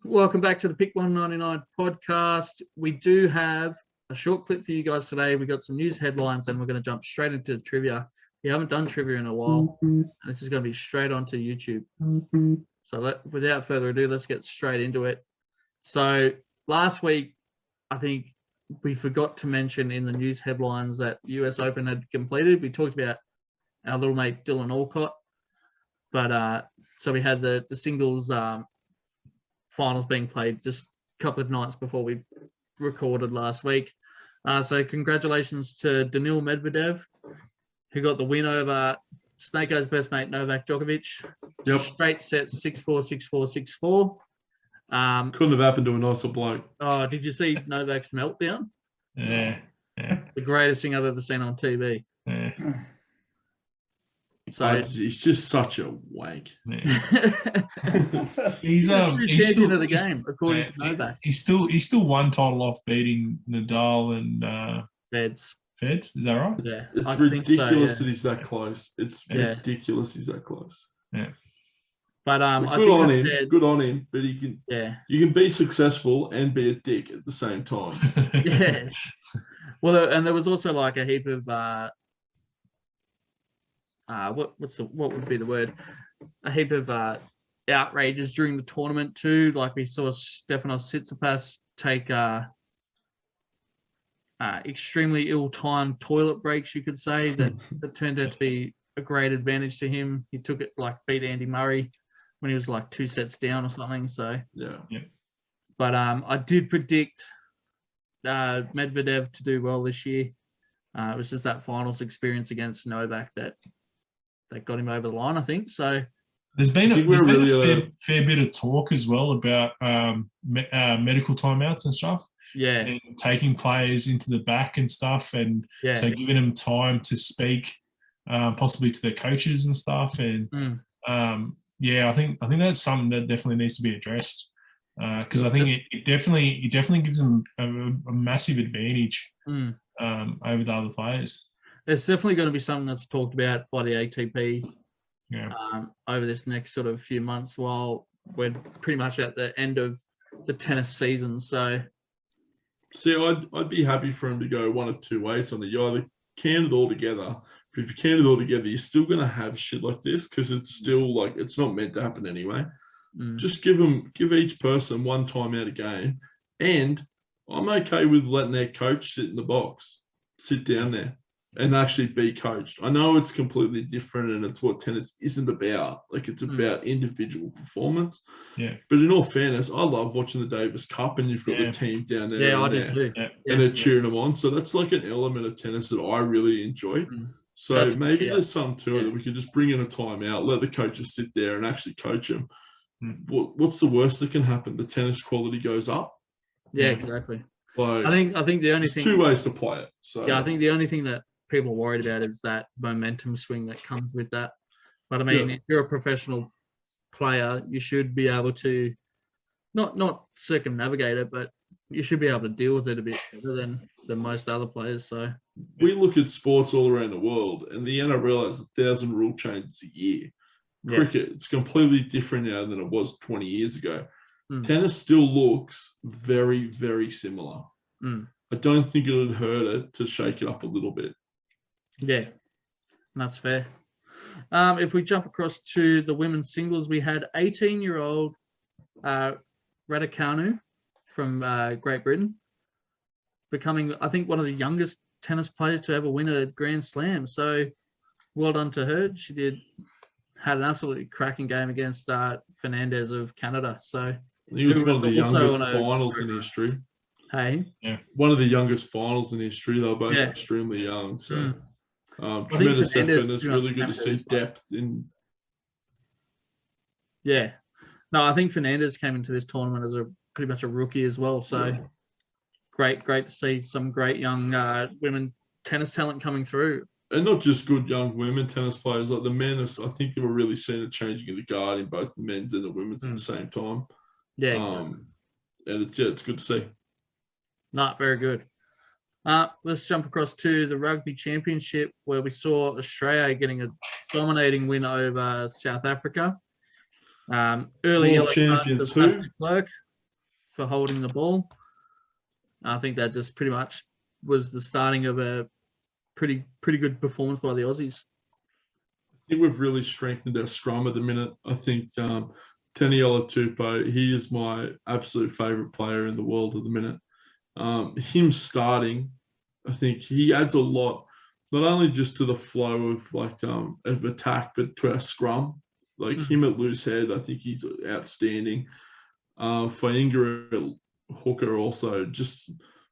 Welcome back to the Pick 199 podcast. We do have a short clip for you guys today. We got some news headlines and we're going to jump straight into the trivia. We haven't done trivia in a while, and this is going to be straight onto YouTube. So without further ado, let's get straight into it. So last week, I think we forgot to mention in the news headlines that US Open had completed. We talked about our little mate Dylan Alcott, but so we had the singles finals being played just a couple of nights before we recorded last week. So congratulations to Daniil Medvedev, who got the win over Snakeo's best mate Novak Djokovic. Yep. Straight sets 6-4, 6-4, 6-4. Couldn't have happened to a nicer bloke. Oh, did you see Novak's meltdown? Yeah. The greatest thing I've ever seen on TV. Yeah. So he's just such a wank. Yeah. he's champion of the game, according to Novak. He's still one title off beating Nadal and Feds. Is that right? Yeah. It's ridiculous that he's that close. It's ridiculous he's that close. Yeah. But good on him. But you can be successful and be a dick at the same time. Yeah. Well, and there was also like a heap of what would be the word? A heap of outrages during the tournament too. Like we saw Stefanos Tsitsipas take extremely ill-timed toilet breaks, you could say, that turned out to be a great advantage to him. He took it, like beat Andy Murray when he was like 2 sets down or something. So yeah. But I did predict Medvedev to do well this year. It was just that finals experience against Novak that got him over the line, I think. So there's been a fair bit of talk as well about medical timeouts and stuff. Yeah. And taking players into the back and stuff, and so giving them time to speak, possibly to their coaches and stuff. And I think that's something that definitely needs to be addressed, because I think it definitely gives them a massive advantage over the other players. It's definitely going to be something that's talked about by the ATP over this next sort of few months, while we're pretty much at the end of the tennis season. So, see, I'd be happy for him to go one of two ways on it. You either can it all together, but if you can it all together, you're still going to have shit like this because it's still like it's not meant to happen anyway. Just give each person one time out a game, and I'm okay with letting their coach sit in the box, sit down there, and actually be coached. I know it's completely different, and it's what tennis isn't about. Like it's about individual performance. Yeah. But in all fairness, I love watching the Davis Cup, and you've got the team down there. Yeah, I do too. And they're cheering them on. So that's like an element of tennis that I really enjoy. So maybe there's something to it that we could just bring in a timeout, let the coaches sit there and actually coach them. What's the worst that can happen? The tennis quality goes up. Yeah, exactly. Like, I think the only thing, two ways to play it. So I think the only thing that people are worried about is that momentum swing that comes with that. But I mean, if you're a professional player, you should be able to not circumnavigate it, but you should be able to deal with it a bit better than most other players. So we look at sports all around the world, and the NRL has 1,000 rule changes a year. Cricket, it's completely different now than it was 20 years ago. Tennis still looks very, very similar. I don't think it would hurt it to shake it up a little bit. Yeah, that's fair. If we jump across to the women's singles, we had 18-year-old Raducanu from Great Britain becoming, I think, one of the youngest tennis players to ever win a Grand Slam. So well done to her. She had an absolutely cracking game against Fernandez of Canada. So he was one of the youngest finals in history. Hey, one of the youngest finals in history. They were both extremely young. So tremendous effort. And it's really good to see depth in. Yeah, no, I think Fernandez came into this tournament as pretty much a rookie as well. So great to see some great young women tennis talent coming through. And not just good young women tennis players, like the men, I think they were really seeing a changing of the guard in both the men's and the women's at the same time. Yeah, exactly. And it's good to see. Not very good. Let's jump across to the Rugby Championship, where we saw Australia getting a dominating win over South Africa. Early yellow card champion to too. Patrick Clerk for holding the ball. I think that just pretty much was the starting of a pretty good performance by the Aussies. I think we've really strengthened our scrum at the minute. I think Taniela Tupou, he is my absolute favourite player in the world at the minute. Him starting, I think he adds a lot, not only just to the flow of of attack, but to our scrum. Like him at loose head, I think he's outstanding. Fainga at hooker also, just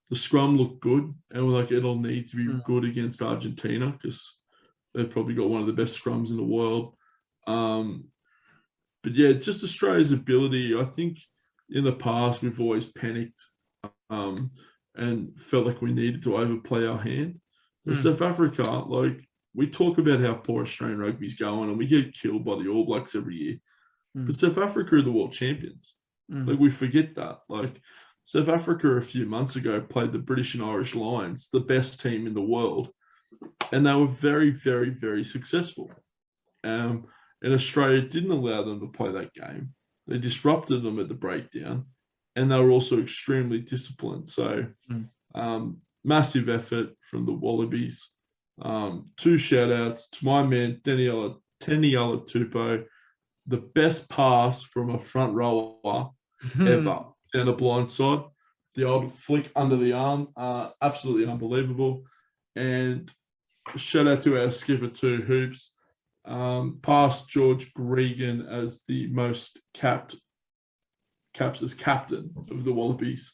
the scrum looked good, and it'll need to be good against Argentina because they've probably got one of the best scrums in the world. But yeah, just Australia's ability. I think in the past we've always panicked and felt like we needed to overplay our hand. But South Africa, we talk about how poor Australian rugby's going and we get killed by the All Blacks every year. But South Africa are the world champions. We forget that. South Africa a few months ago played the British and Irish Lions, the best team in the world. And they were very, very, very successful. And Australia didn't allow them to play that game. They disrupted them at the breakdown. And they were also extremely disciplined. So massive effort from the Wallabies. 2 shout-outs to my man, Taniela Tupou, the best pass from a front rower ever down the blind side. The old flick under the arm, absolutely unbelievable. And shout out to our skipper too, Hoops. Past George Gregan as the most caps as captain of the Wallabies,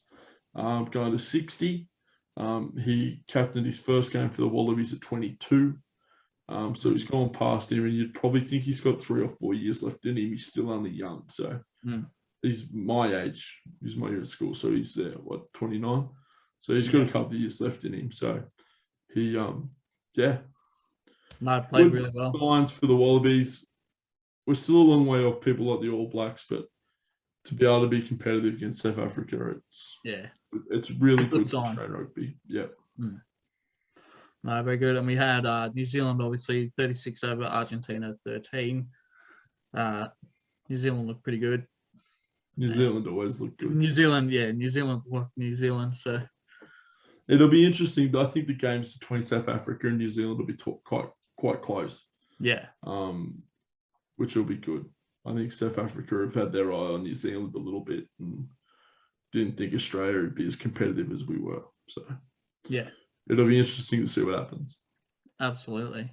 going to 60. He captained his first game for the Wallabies at 22. So he's gone past him, and you'd probably think he's got 3 or 4 years left in him. He's still only young. So he's my age. He's my year at school. So he's 29. So he's got a couple of years left in him. So he, played really well. Signs for the Wallabies. We're still a long way off people like the All Blacks, but to be able to be competitive against South Africa, it's really good for Australian rugby. Yeah. No, very good. And we had New Zealand, obviously, 36 over Argentina, 13. New Zealand looked pretty good. New Zealand always look good. New Zealand. New Zealand. So it'll be interesting. I think the games between South Africa and New Zealand will be quite close. Yeah. Which will be good. I think South Africa have had their eye on New Zealand a little bit and didn't think Australia would be as competitive as we were. So yeah, it'll be interesting to see what happens. Absolutely.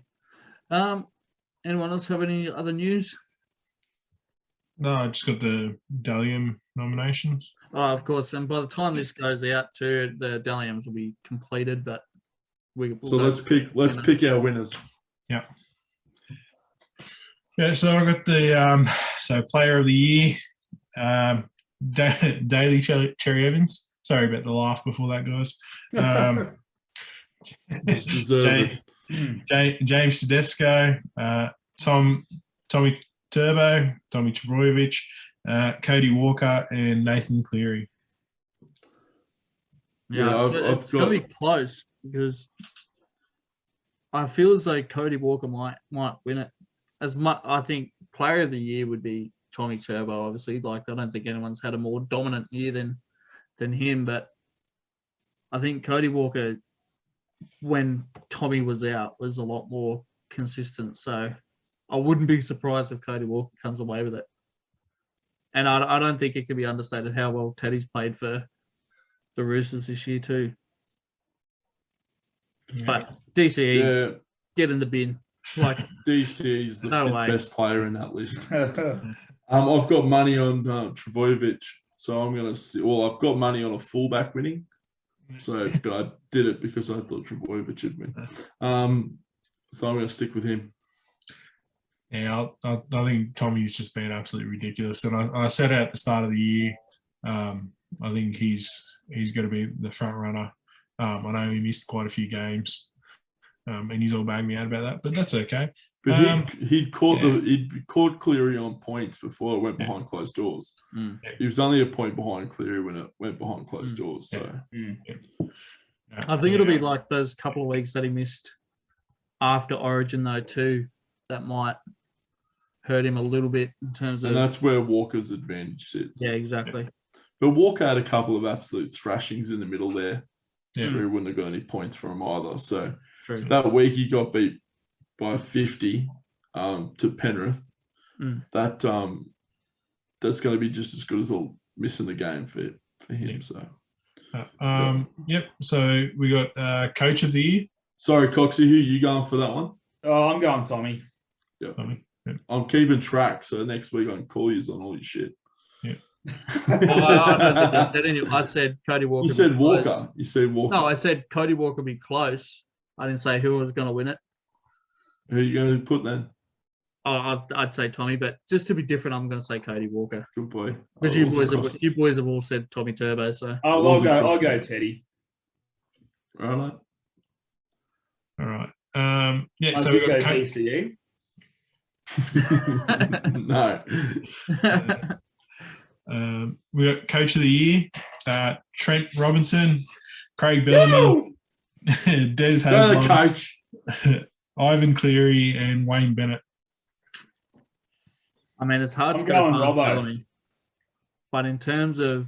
Anyone else have any other news? No, I just got the Dalium nominations. Oh, of course. And by the time this goes out, too, the Daliums will be completed. But let's pick our winners. Yeah. Yeah. So I got the Player of the Year, Daly Cherry Evans. Sorry about the laugh before that, guys. James Tedesco, Tommy Turbo, Tommy Trbojevic, Cody Walker, and Nathan Cleary. Yeah, it's going to be close because I feel as though Cody Walker might win it. As much, I think Player of the Year would be Tommy Turbo. Obviously, I don't think anyone's had a more dominant year than him. But I think Cody Walker, when Tommy was out, was a lot more consistent. So I wouldn't be surprised if Cody Walker comes away with it. And I don't think it can be understated how well Teddy's played for the Roosters this year too. Yeah. But DCE, get in the bin. DCE is the best player in that list. I've got money on Trbojevic, so I've got money on a fullback winning. So, but I did it because I thought Trbojevic would win. So I'm going to stick with him. Yeah, I think Tommy's just been absolutely ridiculous. And I said at the start of the year, I think he's going to be the front runner. I know he missed quite a few games, and he's all bagging me out about that, but that's okay. But he'd caught Cleary on points before it went behind closed doors. He was only a point behind Cleary when it went behind closed doors. So I think it'll be like those couple of weeks that he missed after Origin though too. That might hurt him a little bit in terms of. And that's where Walker's advantage sits. Yeah, exactly. But Walker had a couple of absolute thrashings in the middle there. Yeah. Where he wouldn't have got any points from either. So True. that week he got beat by 50 to Penrith. That's going to be just as good as all missing the game for him. So yep. So we got coach of the year. Sorry, Coxie, who are you going for that one? Oh, I'm going Tommy. Yeah. Tommy. Yep. I'm keeping track, so next week I can call you on all your shit. Yeah. I said Cody Walker. You said Walker. You said Walker. No, I said Cody Walker would be close. I didn't say who was going to win it. Who are you going to put then? Oh, I'd say Tommy, but just to be different, I'm going to say Cody Walker. Good boy. Because you boys have all said Tommy Turbo, so. I'll go Teddy. Right. All right. Yeah. I So do we go got PCE. No. We got coach of the year. Trent Robinson, Craig Bellamy, Des Haslam, coach. Ivan Cleary, and Wayne Bennett. I mean, it's hard I'm to go going past Robbo. Bellamy. But in terms of,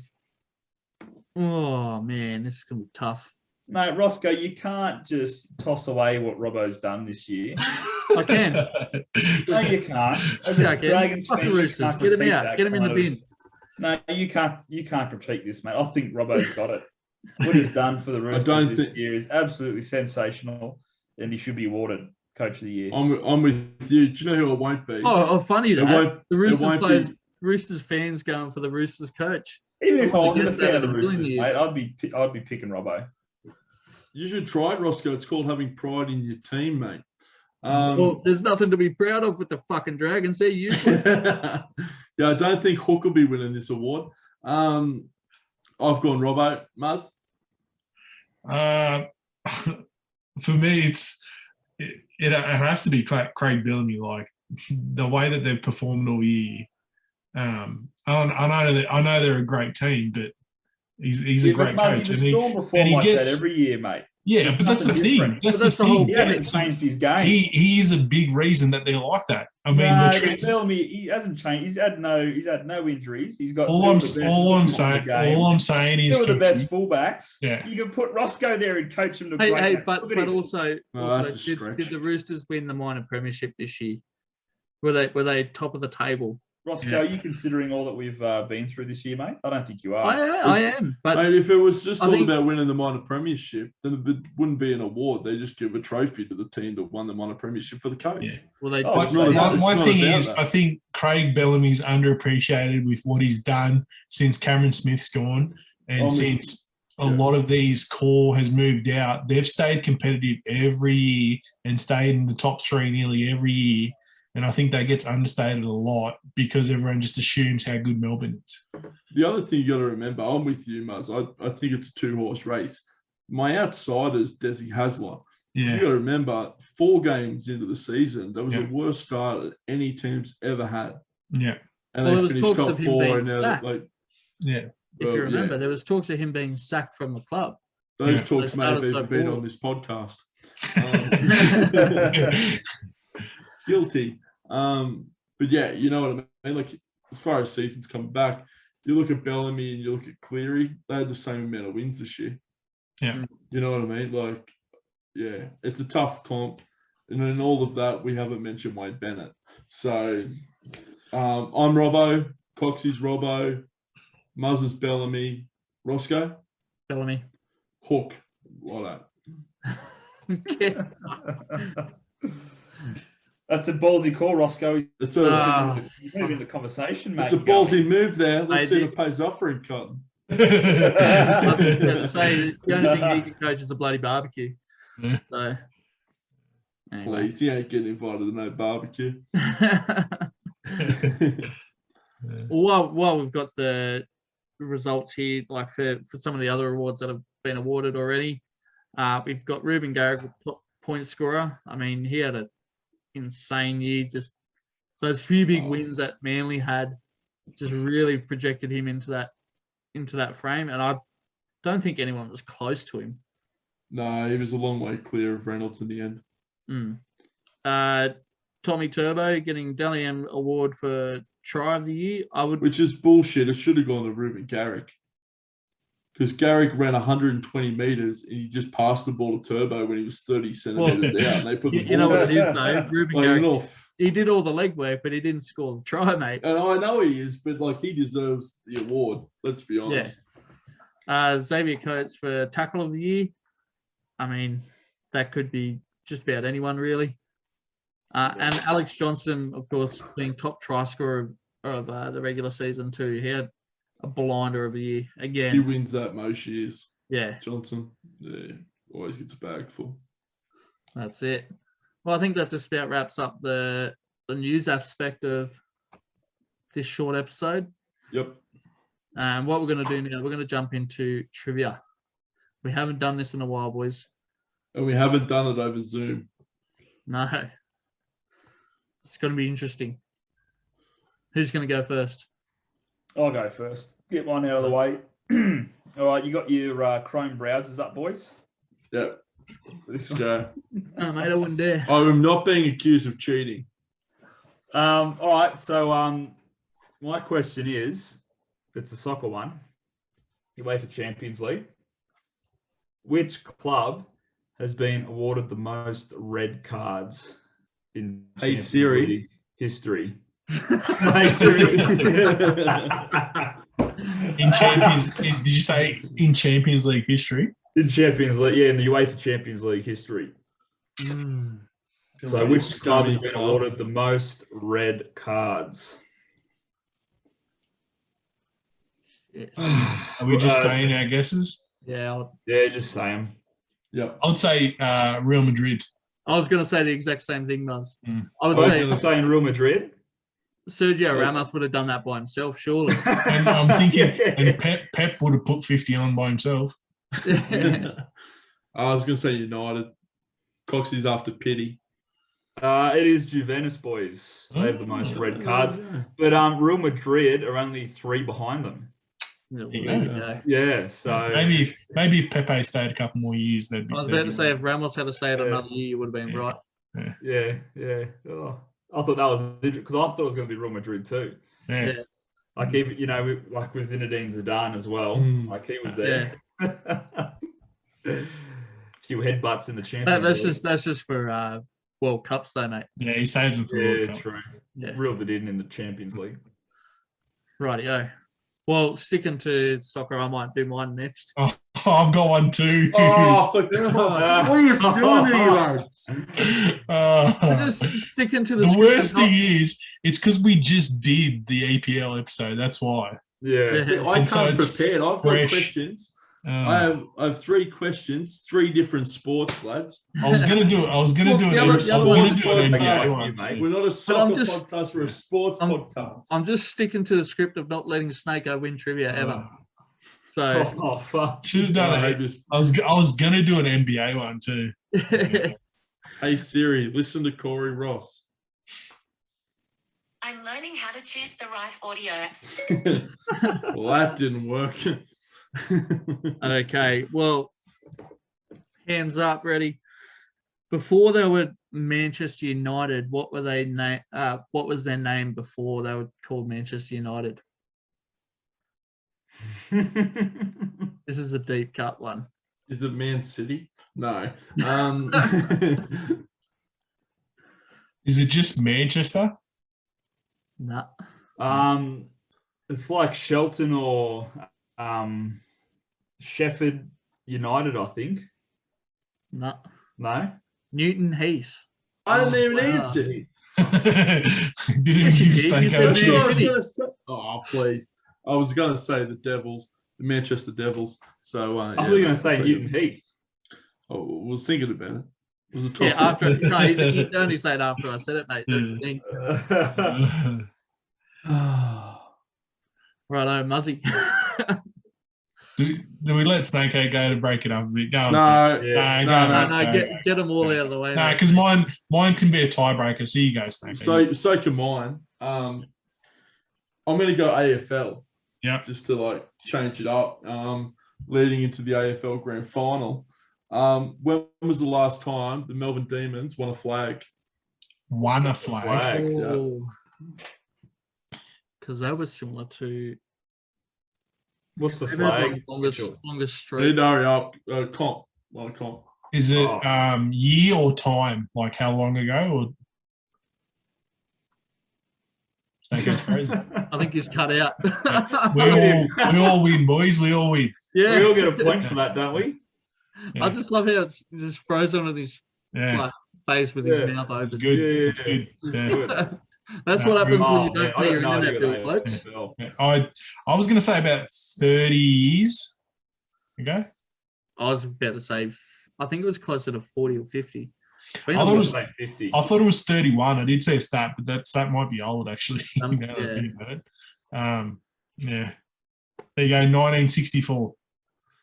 oh man, this is going to be tough. Mate, Roscoe, you can't just toss away what Robbo's done this year. I can. No, you can't. As Yeah, I a can. Dragons Fuck the fan, you Roosters. can't Get him critique out. that Get him in the kind of- bin. No, you can't critique this, mate. I think Robbo's got it. What he's done for the Roosters this year is absolutely sensational, and he should be awarded Coach of the Year. I'm with you. Do you know who it won't be? Oh, funny It that. won't- The Roosters won't players, be- Roosters fans going for the Roosters coach. Even if I I wasn't a guess fan that of the in a million Roosters, years. mate, I'd be picking Robbo. You should try it, Roscoe. It's called having pride in your team, mate. Well, there's nothing to be proud of with the fucking Dragons. They're useless. Yeah, I don't think Hook will be winning this award. I've gone Robbo. Muzz? For me, it has to be Craig Bellamy. Like the way that they've performed all year. I know they're a great team, but he's a great coach. The Storm perform like that every year, mate. Yeah, There's but that's the nothing thing. different. That's But the thing. He hasn't changed his game. He is a big reason that they're like that. I mean, No, Bellamy, he hasn't changed. He's had no injuries. He's got all I'm saying is two of the best fullbacks. Yeah. You can put Roscoe there and coach him to Hey, greatness. but Look at him. also that's a did stretch. the Roosters win the minor premiership this year? Were they top of the table? Roscoe, are you considering all that we've been through this year, mate? I don't think you are. I am, but Mate, if it was just I all think- about winning the minor premiership, then it wouldn't be an award. They just give a trophy to the team that won the minor premiership for the coach. Yeah. well, they. Oh, It's not about- My it's not thing about is, that. I think Craig Bellamy's underappreciated with what he's done since Cameron Smith's gone, and since a lot of these core has moved out. They've stayed competitive every year and stayed in the top three nearly every year. And I think that gets understated a lot because everyone just assumes how good Melbourne is. The other thing you got to remember, I'm with you, Muzz. I think it's a two-horse race. My outsider is Desi Hasler. Yeah. You got to remember, 4 games into the season, that was Yeah. the worst start that any team's ever had. Yeah. And Well, there they was finished talks top of him 4. being And now, sacked. Yeah. If well, you remember, yeah. there was talks of him being sacked from the club. Those Yeah. talks They may have started even so been poor. on this podcast. Guilty. But yeah, you know what I mean? Like, as far as seasons coming back, you look at Bellamy and you look at Cleary, they had the same amount of wins this year. Yeah. You know what I mean? Like, yeah, it's a tough comp. And in all of that, we haven't mentioned Wayne Bennett. So I'm Robbo, Coxie's Robbo, Muzz is Bellamy, Roscoe, Bellamy. Hook, like that. That's a ballsy call, Roscoe. It's You're moving the conversation, mate. it's a ballsy move there. Let's I see if did- it pays off for him, Cotton. I was going to say the only thing he can coach is a bloody barbecue. Yeah. So, anyway. Please, he ain't getting invited to no barbecue. While we've got the results here, like for some of the other awards that have been awarded already, we've got Ruben Garrick, top point scorer. I mean, he had an insane year. Just those few big wins that Manly had just really projected him into that frame, and I don't think anyone was close to him. No, he was a long way clear of Reynolds in the end. Tommy Turbo getting Dally M award for try of the year. Which is bullshit. It should have gone to Ruben Garrick. Because Garrick ran 120 meters and he just passed the ball to Turbo when he was 30 centimeters out. And they put the ball. You know what it is, though? Ruben Garrick, he did all the legwork, but he didn't score the try, mate. And I know he is, but like he deserves the award. Let's be honest. Yeah. Xavier Coates for tackle of the year. I mean, that could be just about anyone, really. And Alex Johnson, of course, being top try scorer of the regular season too. He had a blinder of a year again. He wins that most years. Yeah. Johnson. Yeah. Always gets a bag full. That's it. Well, I think that just about wraps up the news aspect of this short episode. Yep. And what we're going to do now, we're going to jump into trivia. We haven't done this in a while, boys. And we haven't done it over Zoom. No. It's going to be interesting. Who's going to go first? I'll go first. Get one out of the way. All right, you got your Chrome browsers up, boys? Yep. Let's go. Oh, mate, I wouldn't dare. I'm not being accused of cheating. All right, so my question is, it's a soccer one. UEFA Champions League. Which club has been awarded the most red cards in Champions League history? Hey Siri. Did you say in Champions League history? In Champions League, yeah, in the UEFA Champions League history. So which club has been awarded the most red cards? Are we just saying our guesses? Yeah. Just say them. Yeah. I would say Real Madrid. I was going to say the exact same thing, Nuz. I would say Real Madrid. Sergio Ramos would have done that by himself, surely. And I'm thinking, and Pep would have put 50 on by himself. I was going to say United. Coxie's after pity. It is Juventus, boys. They have the most red cards. But Real Madrid are only 3 behind them. Yeah, so maybe if Pepe stayed a couple more years, they'd be. I was about to say if Ramos had to stay at another year, you would have been right. Yeah. Oh, I thought that was because I thought it was going to be Real Madrid too. Yeah. Like even like with Zinedine Zidane as well. Like he was there. Yeah. Few headbutts in the Champions League. That's just for World Cups, though, mate. Yeah, he saves them for World Cup. True. Yeah, reeled it in the Champions League. Rightio. Well, sticking to soccer, I might do mine next. Oh, I've got one too. Oh, for God. What are you doing to you, lads? Just sticking to the worst thing is, it's because we just did the EPL episode. That's why. Yeah. I can't prepare. I've got questions. I have 3 questions, 3 different sports, lads. I was gonna do it. We're not a soccer podcast. We're a sports podcast. I'm just sticking to the script of not letting Snako win trivia ever. So fuck. Should have done it. I was gonna do an NBA one too. Hey Siri, listen to Corey Ross. I'm learning how to choose the right audio apps. Well, that didn't work. Okay, well, hands up, ready. Before they were Manchester United, what were they what was their name before they were called Manchester United? This is a deep cut one. Is it Man City? No. Is it just Manchester? No. It's like Shelton or Sheffield United, I think. No. Newton Heath. I didn't even answer. Oh, please. I was going to say the Devils, the Manchester Devils. So I thought you were going to say Newton Heath. Oh, we was thinking about it. It was a toss. Yeah, after, no, you only say it after I said it, mate. That's the thing. Righto, Muzzy. Do we let Snakeo go to break it up a bit? Go on. No, get them all out of the way. No, because mine can be a tiebreaker. So you go, Snakeo. So can mine. I'm going to go AFL. Yeah. Just to change it up. Leading into the AFL Grand Final. When was the last time the Melbourne Demons won a flag? won a flag. Because that was similar to. What's the They've had, flag? like, longest Need streak. to hurry up. Comp. One comp. Is it Oh. year or time? Like how long ago? Or Snake's crazy. I think he's cut out. We all win, boys. We all win. Yeah. We all get a point for that, don't we? Yeah. I just love how it's just frozen on his Yeah, face with his Yeah. mouth it's open. good. Yeah, It's yeah, good. Yeah. Good. That's No, what happens when you Oh, don't man, I pay your don't know internet who bill, they folks. are. Yeah. I was going to say about 30 years ago. I was about to say, I think it was closer to 40 or 50. I thought it was- Say 50. I thought it was 31. I did see a stat, but that stat might be old actually. Now that I Yeah. think about it. Yeah. There you go, 1964.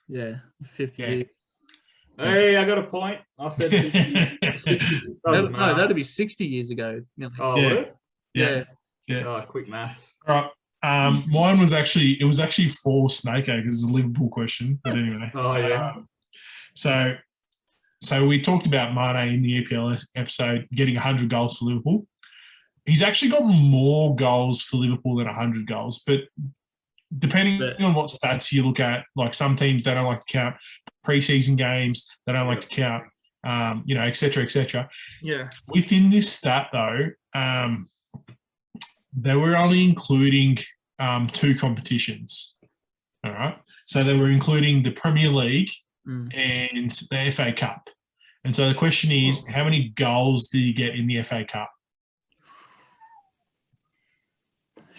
Yeah, 50 Yeah. years. Hey, I got a point. I said 50. 60, Doesn't no, matter. that'd be 60 years ago. Nearly. Oh, Yeah. would it? Yeah. Yeah. Oh, quick maths. Right. Mine was actually for Snakeo because it's a Liverpool question. But anyway. Oh, yeah. So we talked about Mane in the EPL episode getting 100 goals for Liverpool. He's actually got more goals for Liverpool than 100 goals, but depending on what stats you look at, like some teams, they don't like to count preseason games, they don't like to count, et cetera, et cetera. Yeah. Within this stat, though, they were only including 2 competitions. All right. So they were including the Premier League and the FA Cup. And so the question is, how many goals did he get in the FA Cup?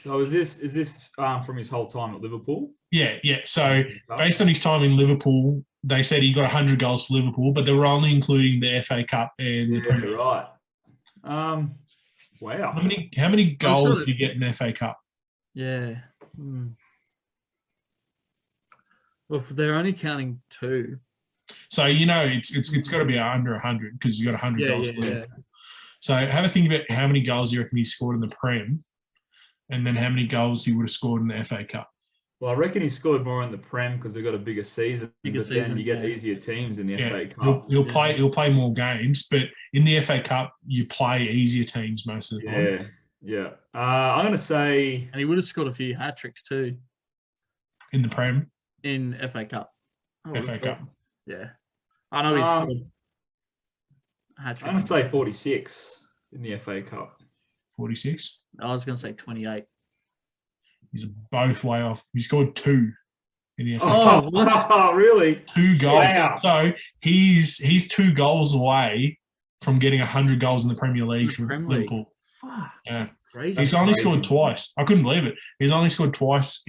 So is this from his whole time at Liverpool? Yeah. So based on his time in Liverpool, they said he got 100 goals for Liverpool, but they were only including the FA Cup and the Premier League. Right. Wow. How many goals did he get in the FA Cup? Yeah. Well, if they're only counting 2. So it's got to be under 100 because you got 100 goals. Yeah. So have a think about how many goals you reckon he scored in the Prem, and then how many goals he would have scored in the FA Cup. Well, I reckon he scored more in the Prem because they've got a bigger season. Then you get yeah. easier teams in the FA Cup. He'll play more games, but in the FA Cup you play easier teams most of the time. Yeah. I'm going to say... And he would have scored a few hat-tricks too. In the Prem? In FA Cup. FA Cup. Yeah. I know he's scored hat-trick. I'm going to say 46 in the FA Cup. 46? I was going to say 28. He's both way off. He scored 2 in the FA Cup. Oh, really? 2 goals. Wow. So he's 2 goals away from getting 100 goals in the Premier League for Liverpool. Yeah. Crazy. He's only scored twice. I couldn't believe it. He's only scored twice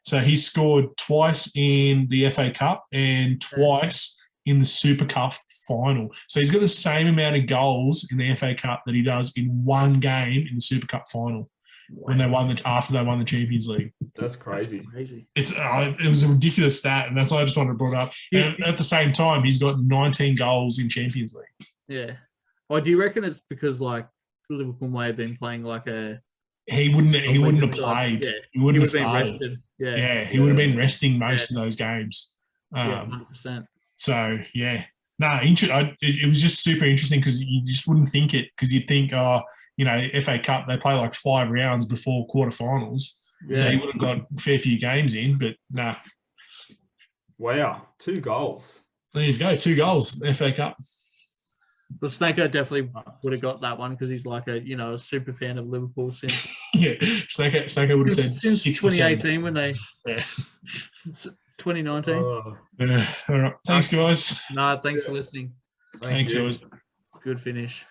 so he scored twice in the FA Cup and twice in the Super Cup final. So he's got the same amount of goals in the FA Cup that he does in one game in the Super Cup final when after they won the Champions League. That's crazy. It was a ridiculous stat, and that's why I just wanted to bring it up. And at the same time, he's got 19 goals in Champions League. Yeah. Or do you reckon it's because Liverpool may have been playing he wouldn't have played. Yeah. He wouldn't have been started. rested. Yeah, he would have been resting most of those games. 100%. So yeah, it was just super interesting because you just wouldn't think it because you'd think, FA Cup they play 5 rounds before quarterfinals, so he would have got a fair few games in, but nah. Wow, 2 goals. There you go, 2 goals, FA Cup. Well, Snakeo definitely would have got that one because he's a super fan of Liverpool since. Yeah, Snakeo would have said since 2018 when they. Yeah. 2019. All right, thanks guys. No, thanks for listening. Thanks guys. Good finish.